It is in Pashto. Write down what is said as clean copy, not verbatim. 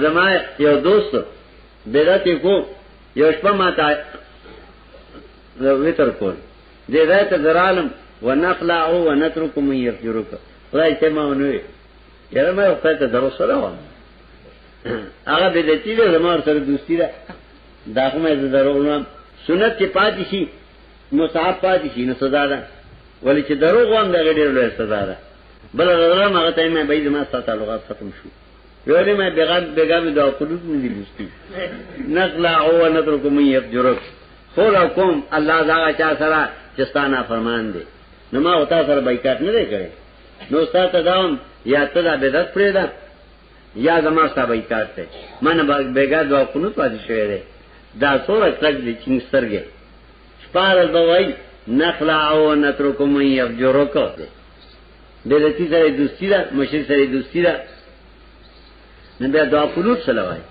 زما یو دوست بدعت کو یو شپه ما ته وتر کول دې راته درالم ونخلع ونترك من يفجرك خدای ته ما ونوي یاره ما وخت ته درو سره و هغه بدعتي له زما سره دوستی ده دا کومه درو سنت کې پاتې شي مصحف پاتې شي نو سزا ده ولی چې دروغ وان دا ډېر لوی سزا ده بل غره ما ته مې به ما سره تعلقات ختم شو ویلې مې بیګام دا قلوب مې دي لستي نقلا او نترکم یفجرک خو کوم الله دا چا سره چستانه فرمان دي نو ما وتا سره بایکاټ نه دی کړی نو ساته داوم یا ته دا بدعت پرې ده یا زما سره بایکاټ ته من بیګا دا قلوب پاتې شوی دی دا څوره تک دي چې سترګې شپاره دوای نخلع او نترکم یفجرک بدعتي سره دوستی ده مشرک سره دوستی ده نو بیا دعا قنوت سره وای